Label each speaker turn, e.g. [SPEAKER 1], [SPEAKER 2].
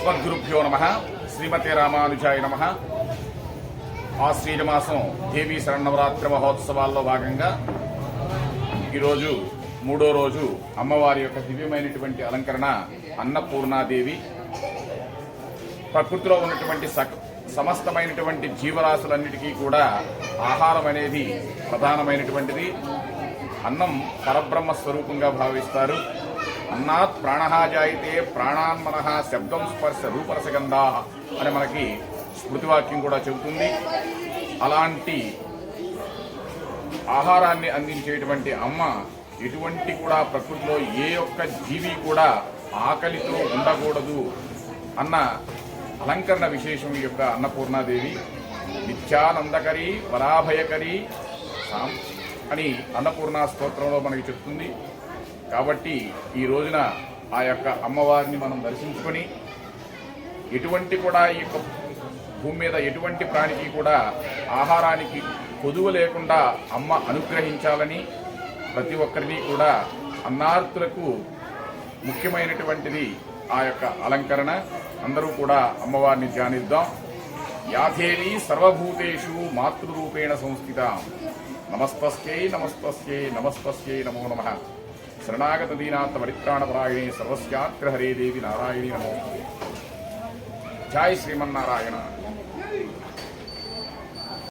[SPEAKER 1] అస్మద్గురుభ్యో నమ. శ్రీమతే రామానుజాయ నమ. ఆశ్వీజ మాసం దేవీ శరన్నవరాత్రి మహోత్సవాల్లో భాగంగా ఈరోజు మూడో రోజు అమ్మవారి యొక్క దివ్యమైనటువంటి అలంకరణ అన్నపూర్ణాదేవి. ప్రకృతిలో ఉన్నటువంటి సమస్తమైనటువంటి జీవరాశులన్నిటికీ కూడా ఆహారం అనేది ప్రధానమైనటువంటిది. అన్నం పరబ్రహ్మ స్వరూపంగా భావిస్తారు. అన్నాత్ ప్రాణః జాయతే ప్రాణాన్ మనః శబ్దం స్పర్శ రూపరసగంధా అని మనకి స్మృతివాక్యం కూడా చెబుతుంది. అలాంటి ఆహారాన్ని అందించేటువంటి అమ్మ ఎటువంటి కూడా ప్రకృతిలో ఏ ఒక్క జీవి కూడా ఆకలితో ఉండకూడదు అన్న అలంకరణ విశేషం యొక్క అన్నపూర్ణాదేవి. నిత్యానందకరి పరాభయకరి అని అన్నపూర్ణ స్తోత్రంలో మనకి చెప్తుంది. కాబట్టి ఈ రోజున ఆ యొక్క అమ్మవారిని మనం దర్శించుకొని ఎటువంటి కూడా ఈ యొక్క భూమి మీద ఎటువంటి ప్రాణికి కూడా ఆహారానికి కొదువ లేకుండా అమ్మ అనుగ్రహించాలని ప్రతి ఒక్కరిని కూడా అన్నార్తులకు ముఖ్యమైనటువంటిది ఆ యొక్క అలంకరణ. అందరూ కూడా అమ్మవారిని ధ్యానిద్దాం. యాదేవి సర్వభూతేషు మాతృరూపేణ సంస్థిత. నమస్తస్యై నమస్తస్యై నమస్తస్యై నమో నమః. శరణాగత దీనార్థ పరిత్రాణపరాయణే సర్వస్యాగ్రహరే దేవి నారాయణి నమో. జై శ్రీమన్నారాయణ.